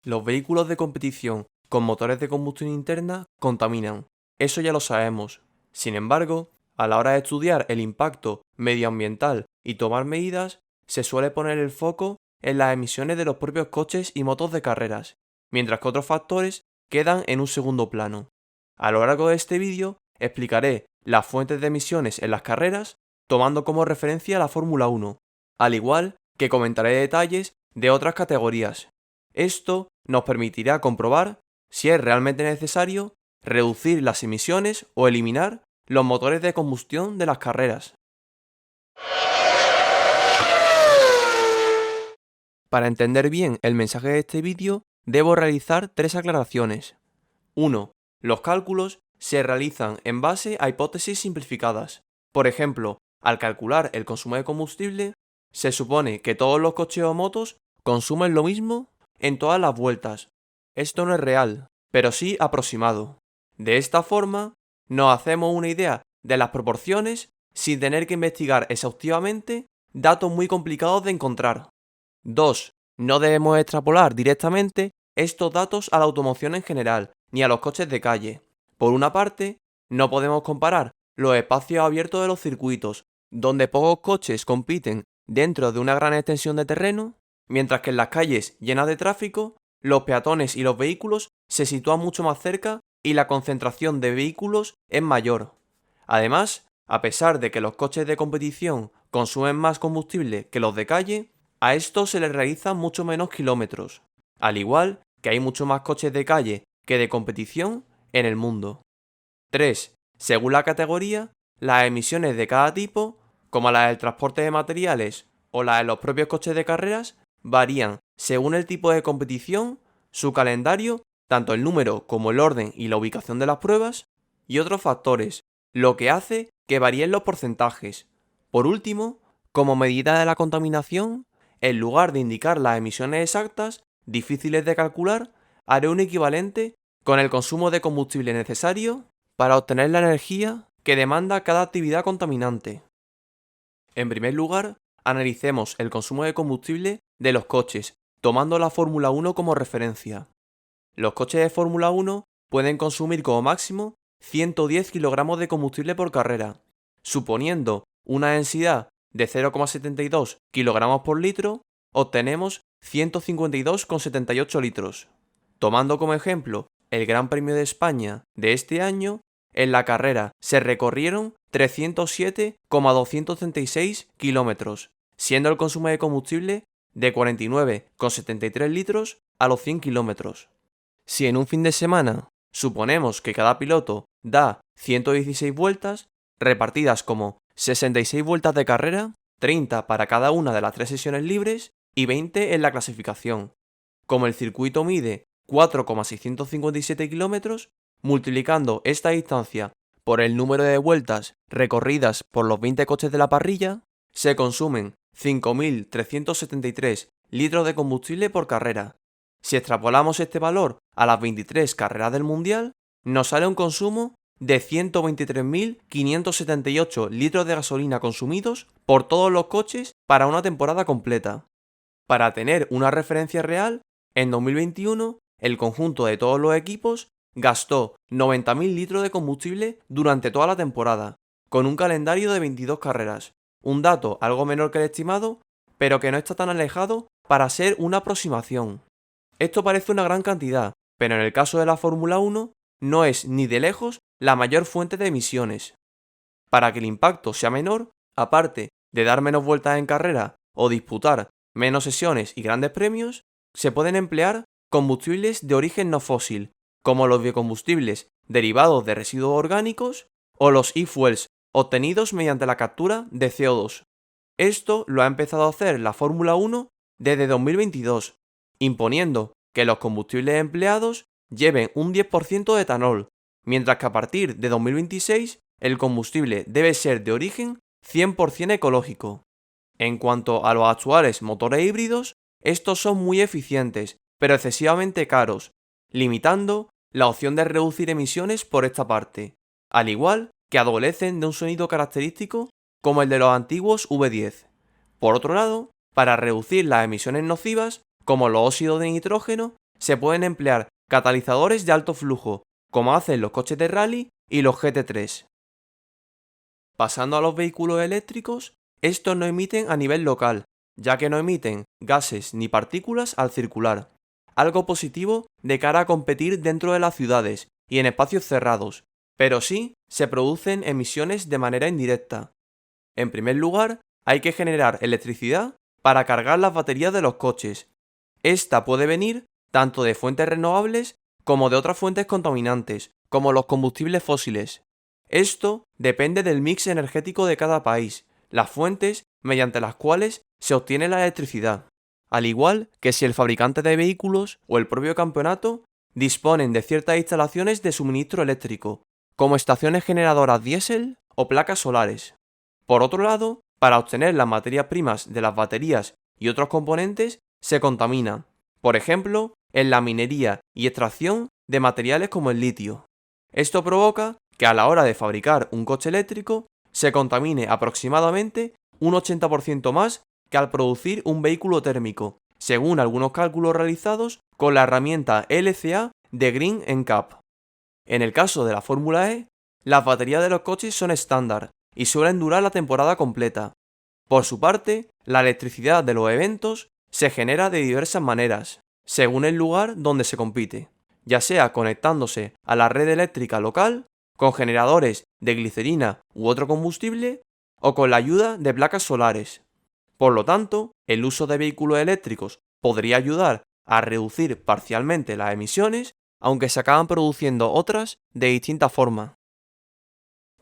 Los vehículos de competición con motores de combustión interna contaminan, eso ya lo sabemos. Sin embargo, a la hora de estudiar el impacto medioambiental y tomar medidas, se suele poner el foco en las emisiones de los propios coches y motos de carreras, mientras que otros factores quedan en un segundo plano. A lo largo de este vídeo explicaré las fuentes de emisiones en las carreras, tomando como referencia la Fórmula 1, al igual que comentaré detalles de otras categorías. Esto nos permitirá comprobar si es realmente necesario reducir las emisiones o eliminar los motores de combustión de las carreras. Para entender bien el mensaje de este vídeo, debo realizar tres aclaraciones. 1. Los cálculos se realizan en base a hipótesis simplificadas. Por ejemplo, al calcular el consumo de combustible, se supone que todos los coches o motos consumen lo mismo en todas las vueltas. Esto no es real, pero sí aproximado. De esta forma, nos hacemos una idea de las proporciones sin tener que investigar exhaustivamente datos muy complicados de encontrar. 2. No debemos extrapolar directamente estos datos a la automoción en general, ni a los coches de calle. Por una parte, no podemos comparar los espacios abiertos de los circuitos, donde pocos coches compiten dentro de una gran extensión de terreno, mientras que en las calles llenas de tráfico, los peatones y los vehículos se sitúan mucho más cerca y la concentración de vehículos es mayor. Además, a pesar de que los coches de competición consumen más combustible que los de calle, a estos se les realizan mucho menos kilómetros, al igual que hay mucho más coches de calle que de competición en el mundo. 3. Según la categoría, las emisiones de cada tipo, como las del transporte de materiales o las de los propios coches de carreras, varían según el tipo de competición, su calendario, tanto el número como el orden y la ubicación de las pruebas, y otros factores, lo que hace que varíen los porcentajes. Por último, como medida de la contaminación, en lugar de indicar las emisiones exactas, difíciles de calcular, haré un equivalente con el consumo de combustible necesario para obtener la energía que demanda cada actividad contaminante. En primer lugar, analicemos el consumo de combustible de los coches, tomando la Fórmula 1 como referencia. Los coches de Fórmula 1 pueden consumir como máximo 110 kilogramos de combustible por carrera, suponiendo una densidad de 0,72 kilogramos por litro, obtenemos 152,78 litros. Tomando como ejemplo el Gran Premio de España de este año, en la carrera se recorrieron 307,236 kilómetros, siendo el consumo de combustible de 49,73 litros a los 100 kilómetros. Si en un fin de semana suponemos que cada piloto da 116 vueltas, repartidas como 66 vueltas de carrera, 30 para cada una de las 3 sesiones libres y 20 en la clasificación. Como el circuito mide 4,657 kilómetros, multiplicando esta distancia por el número de vueltas recorridas por los 20 coches de la parrilla, se consumen 5.373 litros de combustible por carrera. Si extrapolamos este valor a las 23 carreras del Mundial, nos sale un consumo de 123.578 litros de gasolina consumidos por todos los coches para una temporada completa. Para tener una referencia real, en 2021, el conjunto de todos los equipos gastó 90.000 litros de combustible durante toda la temporada, con un calendario de 22 carreras, un dato algo menor que el estimado, pero que no está tan alejado para ser una aproximación. Esto parece una gran cantidad, pero en el caso de la Fórmula 1 no es ni de lejos la mayor fuente de emisiones. Para que el impacto sea menor, aparte de dar menos vueltas en carrera o disputar menos sesiones y grandes premios, se pueden emplear combustibles de origen no fósil, como los biocombustibles derivados de residuos orgánicos o los e-fuels obtenidos mediante la captura de CO2. Esto lo ha empezado a hacer la Fórmula 1 desde 2022, imponiendo que los combustibles empleados lleven un 10% de etanol, mientras que a partir de 2026 el combustible debe ser de origen 100% ecológico. En cuanto a los actuales motores híbridos, estos son muy eficientes, pero excesivamente caros, limitando la opción de reducir emisiones por esta parte, al igual que adolecen de un sonido característico como el de los antiguos V10. Por otro lado, para reducir las emisiones nocivas, como los óxidos de nitrógeno, se pueden emplear catalizadores de alto flujo, como hacen los coches de rally y los GT3. Pasando a los vehículos eléctricos, estos no emiten a nivel local, ya que no emiten gases ni partículas al circular, algo positivo de cara a competir dentro de las ciudades y en espacios cerrados, pero sí se producen emisiones de manera indirecta. En primer lugar, hay que generar electricidad para cargar las baterías de los coches. Esta puede venir tanto de fuentes renovables como de otras fuentes contaminantes, como los combustibles fósiles. Esto depende del mix energético de cada país, las fuentes mediante las cuales se obtiene la electricidad, al igual que si el fabricante de vehículos o el propio campeonato disponen de ciertas instalaciones de suministro eléctrico, como estaciones generadoras diésel o placas solares. Por otro lado, para obtener las materias primas de las baterías y otros componentes se contamina, por ejemplo, en la minería y extracción de materiales como el litio. Esto provoca que a la hora de fabricar un coche eléctrico se contamine aproximadamente un 80% más que al producir un vehículo térmico, según algunos cálculos realizados con la herramienta LCA de Green NCAP. En el caso de la Fórmula E, las baterías de los coches son estándar y suelen durar la temporada completa. Por su parte, la electricidad de los eventos se genera de diversas maneras, según el lugar donde se compite, ya sea conectándose a la red eléctrica local, con generadores de glicerina u otro combustible, o con la ayuda de placas solares. Por lo tanto, el uso de vehículos eléctricos podría ayudar a reducir parcialmente las emisiones, aunque se acaban produciendo otras de distinta forma.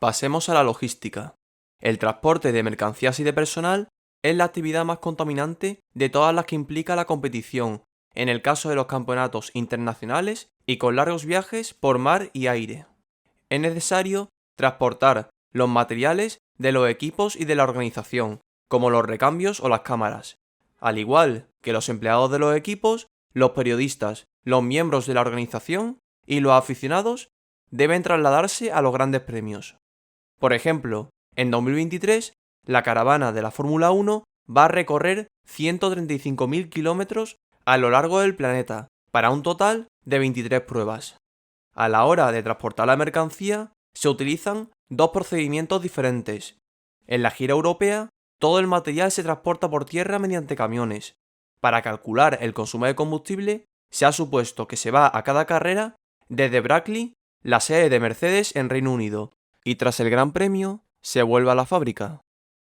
Pasemos a la logística. El transporte de mercancías y de personal es la actividad más contaminante de todas las que implica la competición, en el caso de los campeonatos internacionales y con largos viajes por mar y aire. Es necesario transportar los materiales de los equipos y de la organización, como los recambios o las cámaras. Al igual que los empleados de los equipos, los periodistas, los miembros de la organización y los aficionados deben trasladarse a los grandes premios. Por ejemplo, en 2023, la caravana de la Fórmula 1 va a recorrer 135.000 kilómetros a lo largo del planeta, para un total de 23 pruebas. A la hora de transportar la mercancía, se utilizan dos procedimientos diferentes. En la gira europea, todo el material se transporta por tierra mediante camiones. Para calcular el consumo de combustible, se ha supuesto que se va a cada carrera desde Brackley, la sede de Mercedes en Reino Unido, y tras el Gran Premio, se vuelve a la fábrica.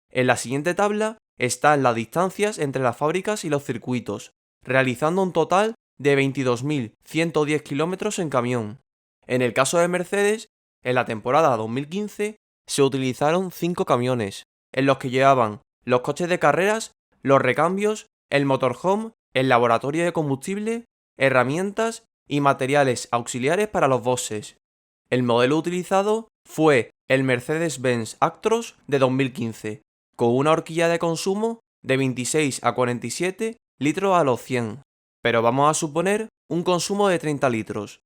En la siguiente tabla están las distancias entre las fábricas y los circuitos, realizando un total de 22.110 kilómetros en camión. En el caso de Mercedes, en la temporada 2015 se utilizaron 5 camiones, en los que llevaban los coches de carreras, los recambios, el motorhome, el laboratorio de combustible, herramientas y materiales auxiliares para los boxes. El modelo utilizado fue el Mercedes-Benz Actros de 2015, con una horquilla de consumo de 26 a 47 litros a los 100, pero vamos a suponer un consumo de 30 litros.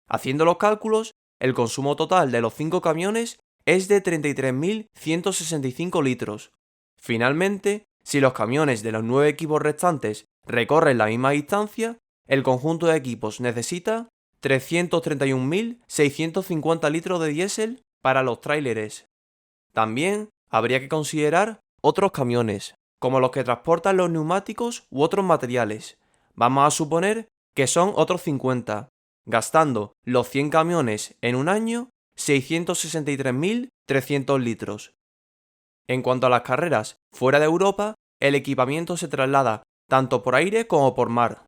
Haciendo los cálculos, el consumo total de los 5 camiones es de 33.165 litros. Finalmente, si los camiones de los 9 equipos restantes recorren la misma distancia, el conjunto de equipos necesita 331.650 litros de diésel para los tráileres. También habría que considerar otros camiones, como los que transportan los neumáticos u otros materiales. Vamos a suponer que son otros 50, gastando los 100 camiones en un año 663.300 litros. En cuanto a las carreras fuera de Europa, el equipamiento se traslada tanto por aire como por mar.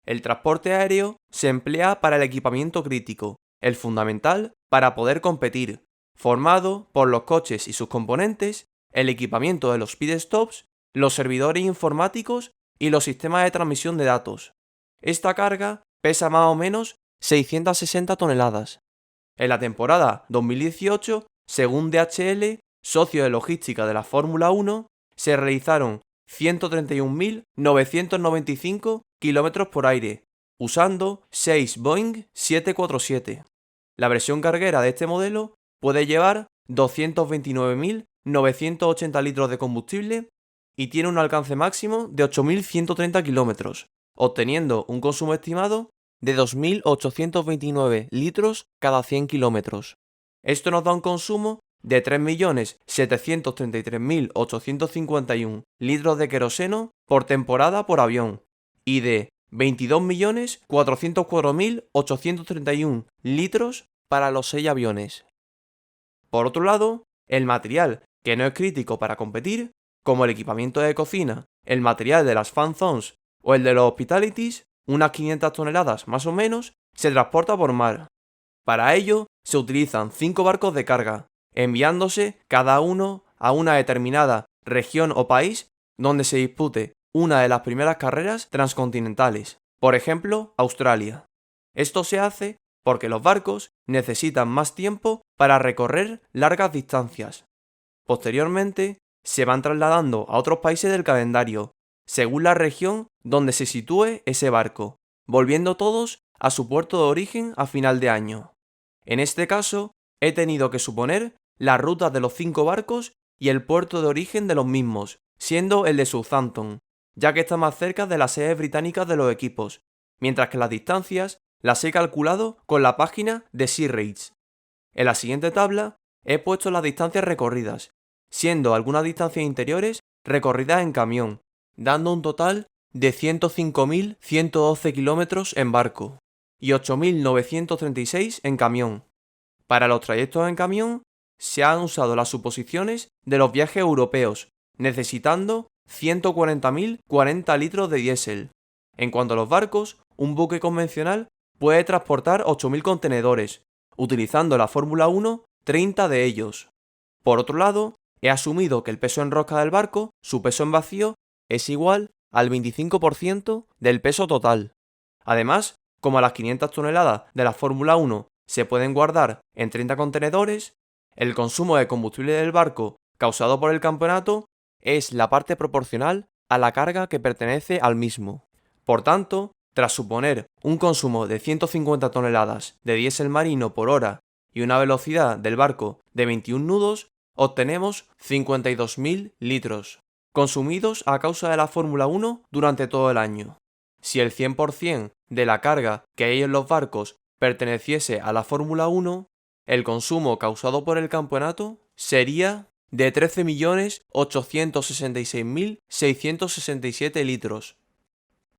El transporte aéreo se emplea para el equipamiento crítico, el fundamental para poder competir, formado por los coches y sus componentes, el equipamiento de los pit stops, los servidores informáticos y los sistemas de transmisión de datos. Esta carga pesa más o menos 660 toneladas. En la temporada 2018, según DHL, socio de logística de la Fórmula 1, se realizaron 131.995 kilómetros por aire, usando 6 Boeing 747. La versión carguera de este modelo puede llevar 229.980 litros de combustible y tiene un alcance máximo de 8.130 kilómetros, obteniendo un consumo estimado de 2.829 litros cada 100 kilómetros. Esto nos da un consumo de 3.733.851 litros de queroseno por temporada por avión y de 22.404.831 litros para los 6 aviones. Por otro lado, el material que no es crítico para competir, como el equipamiento de cocina, el material de las fan zones o el de los hospitalities, unas 500 toneladas más o menos, se transporta por mar. Para ello, se utilizan 5 barcos de carga, enviándose cada uno a una determinada región o país donde se dispute una de las primeras carreras transcontinentales, por ejemplo, Australia. Esto se hace porque los barcos necesitan más tiempo para recorrer largas distancias. Posteriormente, se van trasladando a otros países del calendario, según la región donde se sitúe ese barco, volviendo todos a su puerto de origen a final de año. En este caso, he tenido que suponer las rutas de los 5 barcos y el puerto de origen de los mismos, siendo el de Southampton, ya que está más cerca de las sedes británicas de los equipos, mientras que las distancias las he calculado con la página de SeaRates. En la siguiente tabla he puesto las distancias recorridas, siendo algunas distancias interiores recorridas en camión, dando un total de 105.112 kilómetros en barco y 8.936 en camión. Para los trayectos en camión se han usado las suposiciones de los viajes europeos, necesitando 140.040 litros de diésel. En cuanto a los barcos, un buque convencional puede transportar 8.000 contenedores, utilizando la Fórmula 1 30 de ellos. Por otro lado, he asumido que el peso en rosca del barco, su peso en vacío, es igual al 25% del peso total. Además, como las 500 toneladas de la Fórmula 1 se pueden guardar en 30 contenedores, el consumo de combustible del barco causado por el campeonato es la parte proporcional a la carga que pertenece al mismo. Por tanto, tras suponer un consumo de 150 toneladas de diésel marino por hora y una velocidad del barco de 21 nudos, obtenemos 52.000 litros, consumidos a causa de la Fórmula 1 durante todo el año. Si el 100% de la carga que hay en los barcos perteneciese a la Fórmula 1, el consumo causado por el campeonato sería de 13.866.667 litros.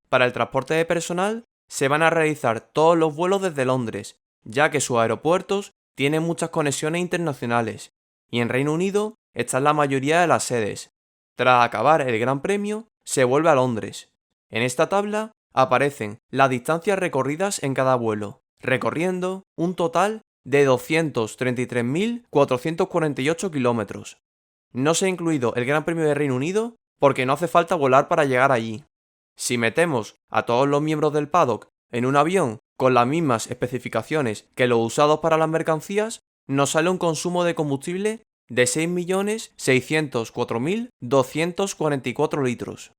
Para el transporte de personal, se van a realizar todos los vuelos desde Londres, ya que sus aeropuertos tienen muchas conexiones internacionales, y en Reino Unido están la mayoría de las sedes. Tras acabar el Gran Premio, se vuelve a Londres. En esta tabla aparecen las distancias recorridas en cada vuelo, recorriendo un total de 233.448 kilómetros. No se ha incluido el Gran Premio de Reino Unido porque no hace falta volar para llegar allí. Si metemos a todos los miembros del paddock en un avión con las mismas especificaciones que los usados para las mercancías, nos sale un consumo de combustible de 6.604.244 litros.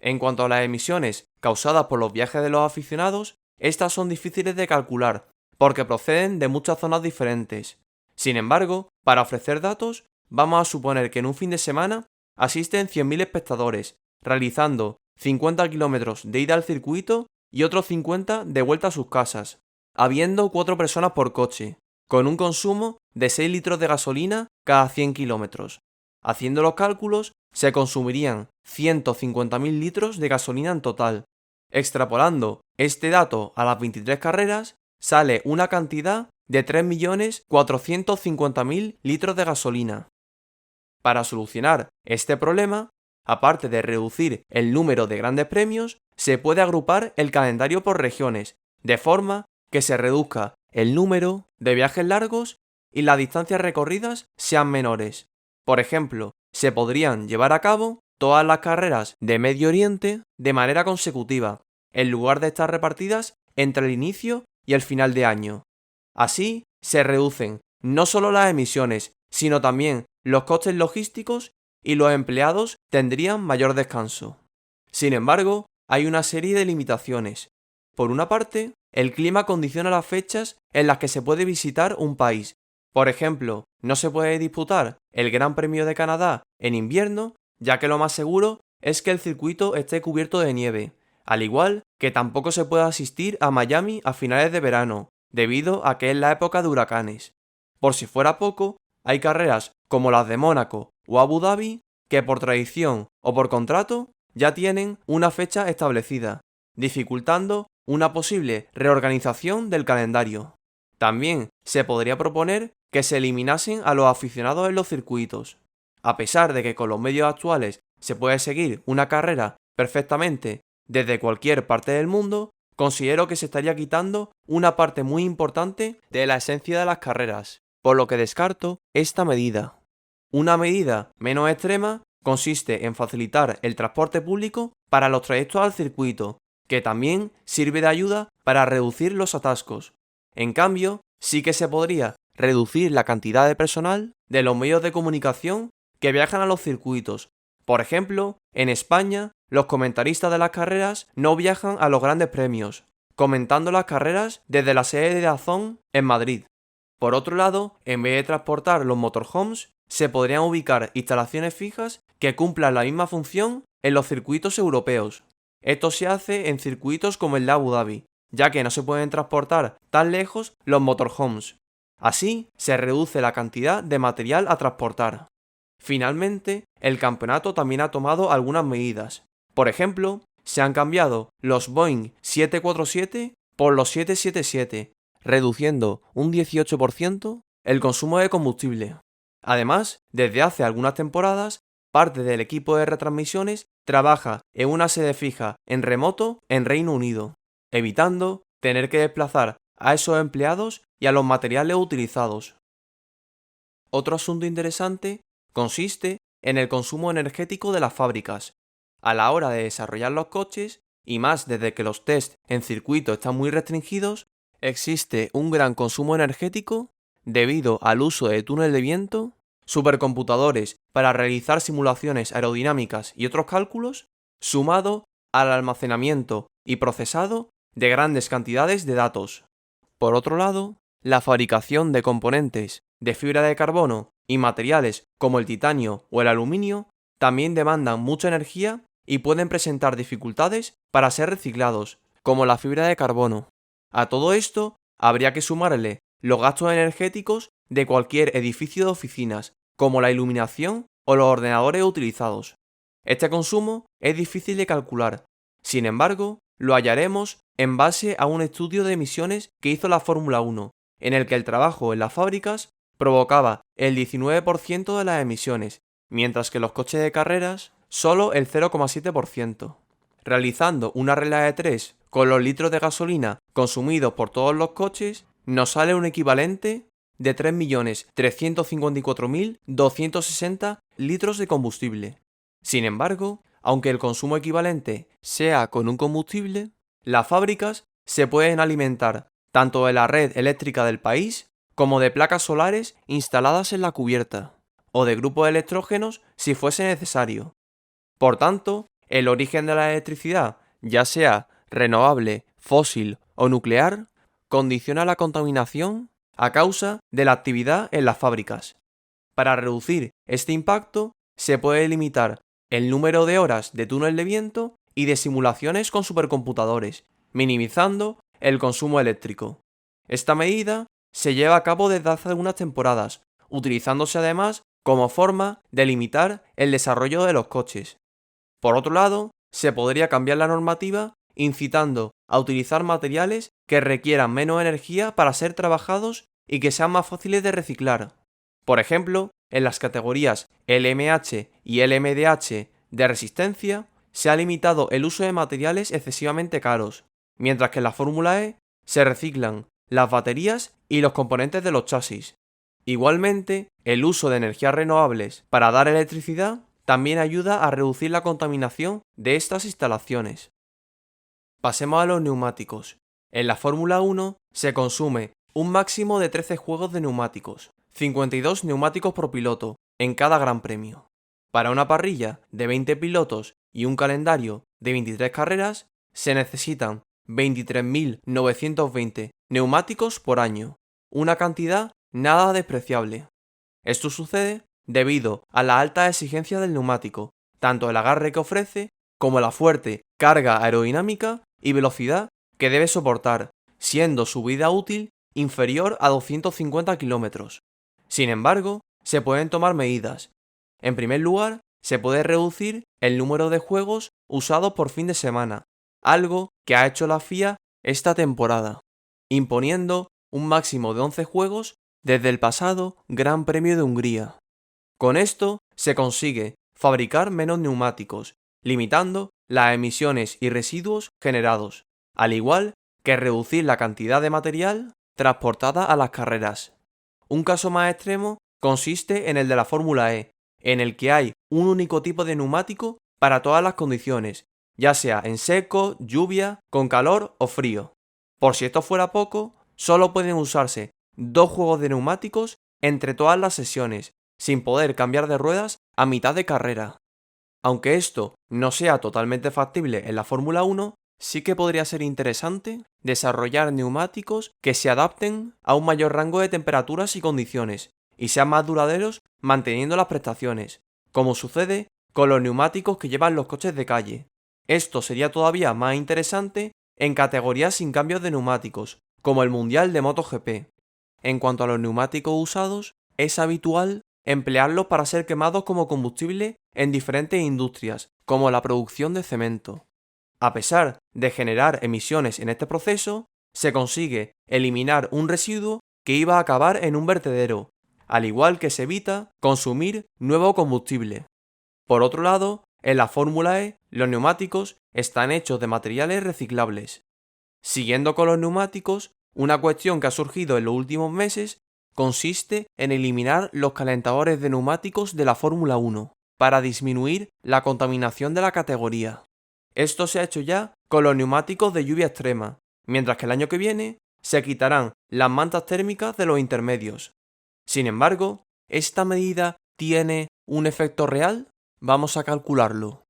En cuanto a las emisiones causadas por los viajes de los aficionados, estas son difíciles de calcular, porque proceden de muchas zonas diferentes. Sin embargo, para ofrecer datos, vamos a suponer que en un fin de semana asisten 100.000 espectadores, realizando 50 kilómetros de ida al circuito y otros 50 de vuelta a sus casas, habiendo 4 personas por coche, con un consumo de 6 litros de gasolina cada 100 kilómetros. Haciendo los cálculos, se consumirían 150.000 litros de gasolina en total. Extrapolando este dato a las 23 carreras, sale una cantidad de 3.450.000 litros de gasolina. Para solucionar este problema, aparte de reducir el número de grandes premios, se puede agrupar el calendario por regiones, de forma que se reduzca el número de viajes largos y las distancias recorridas sean menores. Por ejemplo, se podrían llevar a cabo todas las carreras de Medio Oriente de manera consecutiva, en lugar de estar repartidas entre el inicio y el final de año. Así, se reducen no solo las emisiones, sino también los costes logísticos y los empleados tendrían mayor descanso. Sin embargo, hay una serie de limitaciones. Por una parte, el clima condiciona las fechas en las que se puede visitar un país. Por ejemplo, no se puede disputar el Gran Premio de Canadá en invierno, ya que lo más seguro es que el circuito esté cubierto de nieve, al igual que tampoco se puede asistir a Miami a finales de verano, debido a que es la época de huracanes. Por si fuera poco, hay carreras como las de Mónaco o Abu Dhabi que por tradición o por contrato ya tienen una fecha establecida, dificultando una posible reorganización del calendario. También se podría proponer que se eliminasen a los aficionados en los circuitos. A pesar de que con los medios actuales se puede seguir una carrera perfectamente desde cualquier parte del mundo, considero que se estaría quitando una parte muy importante de la esencia de las carreras, por lo que descarto esta medida. Una medida menos extrema consiste en facilitar el transporte público para los trayectos al circuito, que también sirve de ayuda para reducir los atascos. En cambio, sí que se podría reducir la cantidad de personal de los medios de comunicación que viajan a los circuitos. Por ejemplo, en España, los comentaristas de las carreras no viajan a los grandes premios, comentando las carreras desde la sede de DAZN en Madrid. Por otro lado, en vez de transportar los motorhomes, se podrían ubicar instalaciones fijas que cumplan la misma función en los circuitos europeos. Esto se hace en circuitos como el de Abu Dhabi, ya que no se pueden transportar tan lejos los motorhomes. Así, se reduce la cantidad de material a transportar. Finalmente, el campeonato también ha tomado algunas medidas. Por ejemplo, se han cambiado los Boeing 747 por los 777, reduciendo un 18% el consumo de combustible. Además, desde hace algunas temporadas, parte del equipo de retransmisiones trabaja en una sede fija en remoto en Reino Unido, evitando tener que desplazar a esos empleados y a los materiales utilizados. Otro asunto interesante consiste en el consumo energético de las fábricas. A la hora de desarrollar los coches, y más desde que los test en circuito están muy restringidos, existe un gran consumo energético debido al uso de túnel de viento, supercomputadores para realizar simulaciones aerodinámicas y otros cálculos, sumado al almacenamiento y procesado de grandes cantidades de datos. Por otro lado, la fabricación de componentes de fibra de carbono y materiales como el titanio o el aluminio también demandan mucha energía y pueden presentar dificultades para ser reciclados, como la fibra de carbono. A todo esto, habría que sumarle los gastos energéticos de cualquier edificio de oficinas, como la iluminación o los ordenadores utilizados. Este consumo es difícil de calcular. Sin embargo, lo hallaremos en base a un estudio de emisiones que hizo la Fórmula 1, en el que el trabajo en las fábricas provocaba el 19% de las emisiones, mientras que los coches de carreras solo el 0,7%. Realizando una regla de 3 con los litros de gasolina consumidos por todos los coches, nos sale un equivalente de 3.354.260 litros de combustible. Sin embargo, aunque el consumo equivalente sea con un combustible, las fábricas se pueden alimentar tanto de la red eléctrica del país como de placas solares instaladas en la cubierta, o de grupos de electrógenos si fuese necesario. Por tanto, el origen de la electricidad, ya sea renovable, fósil o nuclear, condiciona la contaminación a causa de la actividad en las fábricas. Para reducir este impacto, se puede limitar el número de horas de túnel de viento y de simulaciones con supercomputadores, minimizando el consumo eléctrico. Esta medida se lleva a cabo desde hace algunas temporadas, utilizándose además como forma de limitar el desarrollo de los coches. Por otro lado, se podría cambiar la normativa incitando a utilizar materiales que requieran menos energía para ser trabajados y que sean más fáciles de reciclar. Por ejemplo, en las categorías LMH y LMDH de resistencia, se ha limitado el uso de materiales excesivamente caros, mientras que en la Fórmula E se reciclan las baterías y los componentes de los chasis. Igualmente, el uso de energías renovables para dar electricidad también ayuda a reducir la contaminación de estas instalaciones. Pasemos a los neumáticos. En la Fórmula 1 se consume un máximo de 13 juegos de neumáticos, 52 neumáticos por piloto en cada Gran Premio. Para una parrilla de 20 pilotos y un calendario de 23 carreras, se necesitan 23.920 neumáticos por año, una cantidad nada despreciable. Esto sucede debido a la alta exigencia del neumático, tanto el agarre que ofrece como la fuerte carga aerodinámica y velocidad que debe soportar, siendo su vida útil inferior a 250 kilómetros. Sin embargo, se pueden tomar medidas. En primer lugar, se puede reducir el número de juegos usados por fin de semana, algo que ha hecho la FIA esta temporada, imponiendo un máximo de 11 juegos desde el pasado Gran Premio de Hungría. Con esto se consigue fabricar menos neumáticos, limitando las emisiones y residuos generados, al igual que reducir la cantidad de material transportada a las carreras. Un caso más extremo consiste en el de la Fórmula E, en el que hay un único tipo de neumático para todas las condiciones, ya sea en seco, lluvia, con calor o frío. Por si esto fuera poco, solo pueden usarse 2 juegos de neumáticos entre todas las sesiones, sin poder cambiar de ruedas a mitad de carrera. Aunque esto no sea totalmente factible en la Fórmula 1, sí que podría ser interesante desarrollar neumáticos que se adapten a un mayor rango de temperaturas y condiciones, y sean más duraderos manteniendo las prestaciones, como sucede con los neumáticos que llevan los coches de calle. Esto sería todavía más interesante en categorías sin cambios de neumáticos, como el Mundial de MotoGP. En cuanto a los neumáticos usados, es habitual emplearlos para ser quemados como combustible en diferentes industrias, como la producción de cemento. A pesar de generar emisiones en este proceso, se consigue eliminar un residuo que iba a acabar en un vertedero, al igual que se evita consumir nuevo combustible. Por otro lado, en la Fórmula E, los neumáticos están hechos de materiales reciclables. Siguiendo con los neumáticos, una cuestión que ha surgido en los últimos meses consiste en eliminar los calentadores de neumáticos de la Fórmula 1 para disminuir la contaminación de la categoría. Esto se ha hecho ya con los neumáticos de lluvia extrema, mientras que el año que viene se quitarán las mantas térmicas de los intermedios. Sin embargo, ¿esta medida tiene un efecto real? Vamos a calcularlo.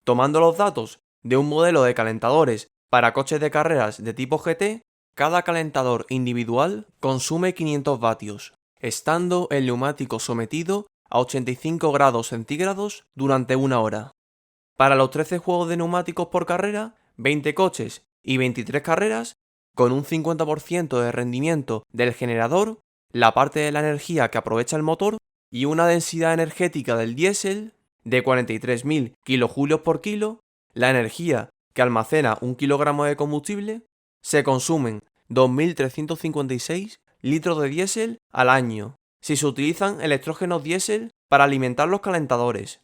Tomando los datos de un modelo de calentadores para coches de carreras de tipo GT, cada calentador individual consume 500 vatios, estando el neumático sometido a 85 grados centígrados durante 1 hora. Para los 13 juegos de neumáticos por carrera, 20 coches y 23 carreras, con un 50% de rendimiento del generador, la parte de la energía que aprovecha el motor y una densidad energética del diésel de 43.000 kilojulios por kilo, la energía que almacena 1 kilogramo de combustible, se consumen 2.356 litros de diésel al año, si se utilizan electrógenos diésel para alimentar los calentadores.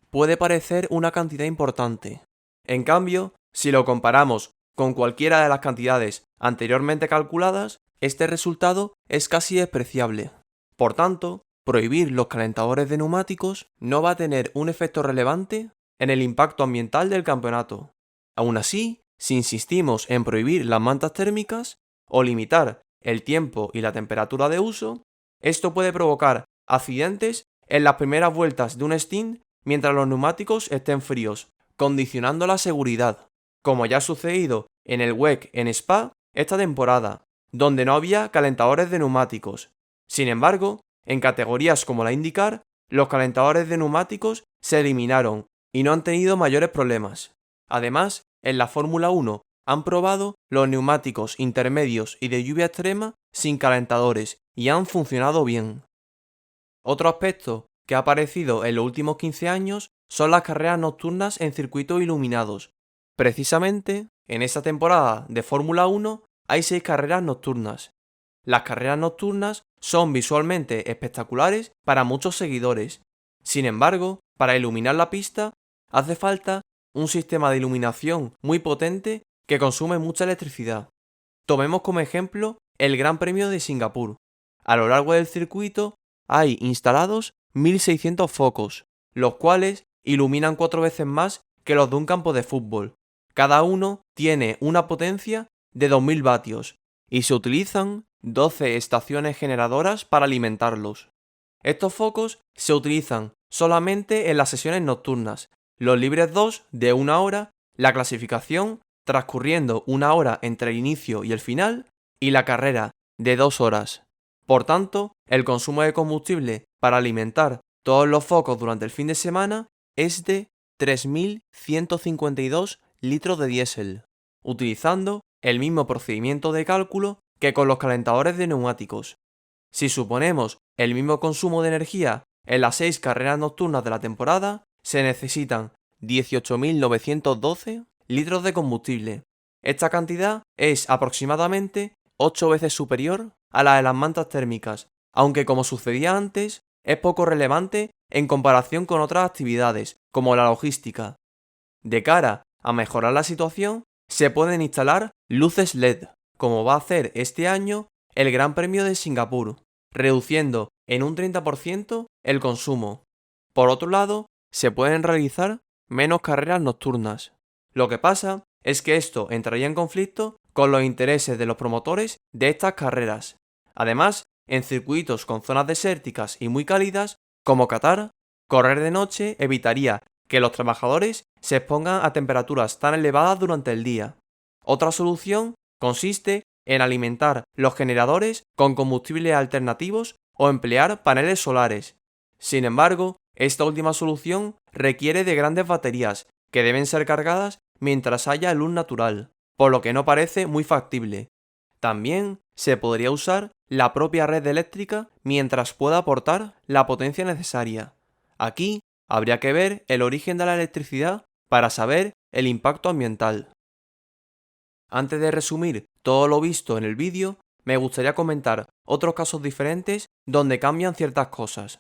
Puede parecer una cantidad importante. En cambio, si lo comparamos con cualquiera de las cantidades anteriormente calculadas, este resultado es casi despreciable. Por tanto, prohibir los calentadores de neumáticos no va a tener un efecto relevante en el impacto ambiental del campeonato. Aún así, si insistimos en prohibir las mantas térmicas o limitar el tiempo y la temperatura de uso, esto puede provocar accidentes en las primeras vueltas de un stint mientras los neumáticos estén fríos, condicionando la seguridad, como ya ha sucedido en el WEC en Spa esta temporada, donde no había calentadores de neumáticos. Sin embargo, en categorías como la IndyCar, los calentadores de neumáticos se eliminaron y no han tenido mayores problemas. Además, en la Fórmula 1 han probado los neumáticos intermedios y de lluvia extrema sin calentadores y han funcionado bien. Otro aspecto que ha aparecido en los últimos 15 años son las carreras nocturnas en circuitos iluminados. Precisamente, en esta temporada de Fórmula 1 hay 6 carreras nocturnas. Las carreras nocturnas son visualmente espectaculares para muchos seguidores. Sin embargo, para iluminar la pista hace falta un sistema de iluminación muy potente que consume mucha electricidad. Tomemos como ejemplo el Gran Premio de Singapur. A lo largo del circuito hay instalados 1.600 focos, los cuales iluminan 4 veces más que los de un campo de fútbol. Cada uno tiene una potencia de 2.000 vatios y se utilizan 12 estaciones generadoras para alimentarlos. Estos focos se utilizan solamente en las sesiones nocturnas, los libres 2 de 1 hora, la clasificación transcurriendo 1 hora entre el inicio y el final y la carrera de 2 horas. Por tanto, el consumo de combustible para alimentar todos los focos durante el fin de semana es de 3.152 litros de diésel, utilizando el mismo procedimiento de cálculo que con los calentadores de neumáticos. Si suponemos el mismo consumo de energía en las 6 carreras nocturnas de la temporada, se necesitan 18.912 litros de combustible. Esta cantidad es aproximadamente 8 veces superior a la de las mantas térmicas, aunque como sucedía antes, es poco relevante en comparación con otras actividades, como la logística. De cara a mejorar la situación, se pueden instalar luces LED, como va a hacer este año el Gran Premio de Singapur, reduciendo en un 30% el consumo. Por otro lado, se pueden realizar menos carreras nocturnas. Lo que pasa es que esto entraría en conflicto con los intereses de los promotores de estas carreras. Además, en circuitos con zonas desérticas y muy cálidas, como Qatar, correr de noche evitaría que los trabajadores se expongan a temperaturas tan elevadas durante el día. Otra solución consiste en alimentar los generadores con combustibles alternativos o emplear paneles solares. Sin embargo, esta última solución requiere de grandes baterías que deben ser cargadas mientras haya luz natural, por lo que no parece muy factible. También se podría usar la propia red eléctrica mientras pueda aportar la potencia necesaria. Aquí habría que ver el origen de la electricidad para saber el impacto ambiental. Antes de resumir todo lo visto en el vídeo, me gustaría comentar otros casos diferentes donde cambian ciertas cosas.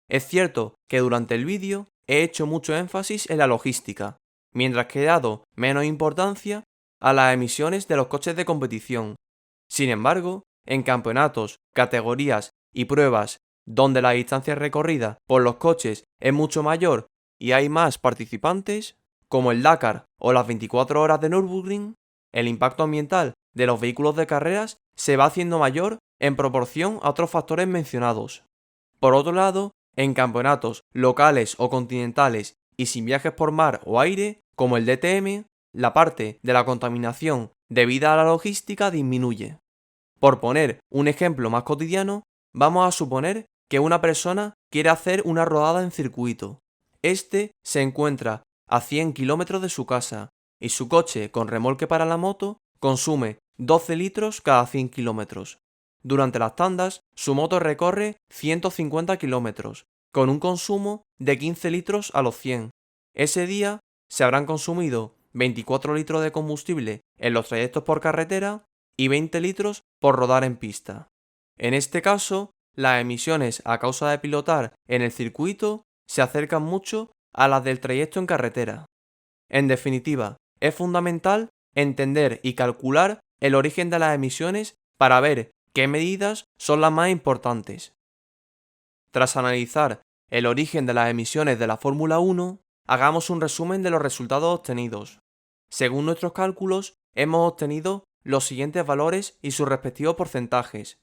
Es cierto que durante el vídeo he hecho mucho énfasis en la logística, mientras que he dado menos importancia a las emisiones de los coches de competición. Sin embargo, en campeonatos, categorías y pruebas donde la distancia recorrida por los coches es mucho mayor y hay más participantes, como el Dakar o las 24 horas de Nürburgring, el impacto ambiental de los vehículos de carreras se va haciendo mayor en proporción a otros factores mencionados. Por otro lado, en campeonatos locales o continentales y sin viajes por mar o aire, como el DTM, la parte de la contaminación debida a la logística disminuye. Por poner un ejemplo más cotidiano, vamos a suponer que una persona quiere hacer una rodada en circuito. Este se encuentra a 100 kilómetros de su casa y su coche con remolque para la moto consume 12 litros cada 100 kilómetros. Durante las tandas, su moto recorre 150 kilómetros, con un consumo de 15 litros a los 100. Ese día se habrán consumido 24 litros de combustible en los trayectos por carretera y 20 litros por rodar en pista. En este caso, las emisiones a causa de pilotar en el circuito se acercan mucho a las del trayecto en carretera. En definitiva, es fundamental entender y calcular el origen de las emisiones para ver qué medidas son las más importantes. Tras analizar el origen de las emisiones de la Fórmula 1, hagamos un resumen de los resultados obtenidos. Según nuestros cálculos, hemos obtenido los siguientes valores y sus respectivos porcentajes.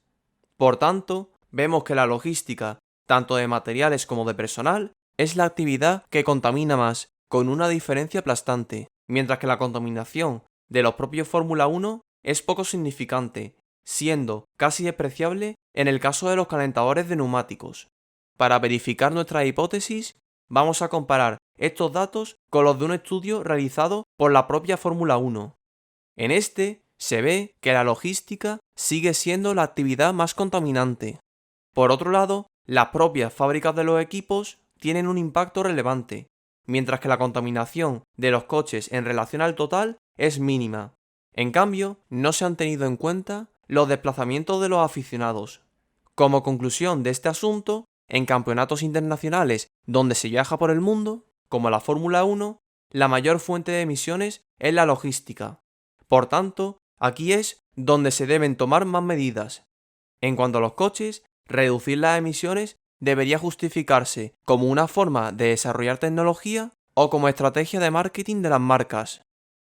Por tanto, vemos que la logística, tanto de materiales como de personal, es la actividad que contamina más, con una diferencia aplastante, mientras que la contaminación de los propios Fórmula 1 es poco significante, siendo casi despreciable en el caso de los calentadores de neumáticos. Para verificar nuestra hipótesis, vamos a comparar estos datos con los de un estudio realizado por la propia Fórmula 1. En este se ve que la logística sigue siendo la actividad más contaminante. Por otro lado, las propias fábricas de los equipos tienen un impacto relevante, mientras que la contaminación de los coches en relación al total es mínima. En cambio, no se han tenido en cuenta los desplazamientos de los aficionados. Como conclusión de este asunto, en campeonatos internacionales donde se viaja por el mundo, como la Fórmula 1, la mayor fuente de emisiones es la logística. Por tanto, aquí es donde se deben tomar más medidas. En cuanto a los coches, reducir las emisiones debería justificarse como una forma de desarrollar tecnología o como estrategia de marketing de las marcas.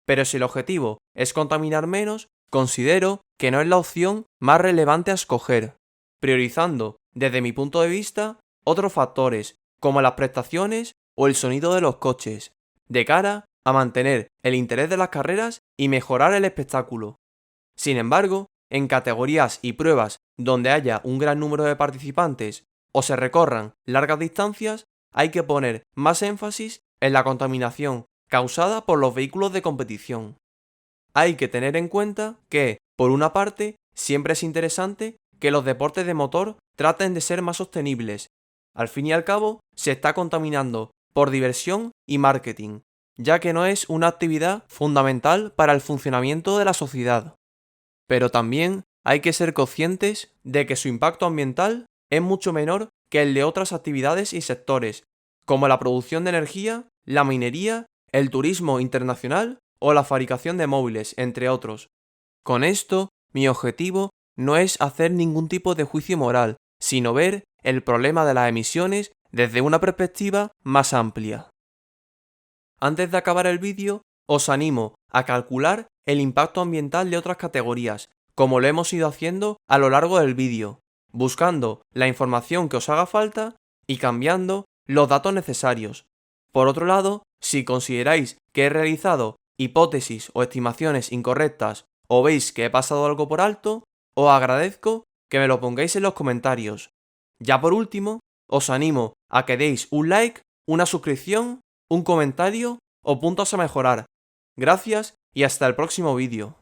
Pero si el objetivo es contaminar menos, considero que no es la opción más relevante a escoger, priorizando, desde mi punto de vista, otros factores como las prestaciones o el sonido de los coches, de cara a mantener el interés de las carreras y mejorar el espectáculo. Sin embargo, en categorías y pruebas donde haya un gran número de participantes o se recorran largas distancias, hay que poner más énfasis en la contaminación causada por los vehículos de competición. Hay que tener en cuenta que, por una parte, siempre es interesante que los deportes de motor traten de ser más sostenibles. Al fin y al cabo, se está contaminando por diversión y marketing, ya que no es una actividad fundamental para el funcionamiento de la sociedad. Pero también hay que ser conscientes de que su impacto ambiental es mucho menor que el de otras actividades y sectores, como la producción de energía, la minería, el turismo internacional o la fabricación de móviles, entre otros. Con esto, mi objetivo no es hacer ningún tipo de juicio moral, sino ver el problema de las emisiones desde una perspectiva más amplia. Antes de acabar el vídeo, os animo a calcular el impacto ambiental de otras categorías, como lo hemos ido haciendo a lo largo del vídeo, buscando la información que os haga falta y cambiando los datos necesarios. Por otro lado, si consideráis que he realizado hipótesis o estimaciones incorrectas o veis que he pasado algo por alto, os agradezco que me lo pongáis en los comentarios. Ya por último, os animo a que deis un like, una suscripción, un comentario o puntos a mejorar. Gracias y hasta el próximo vídeo.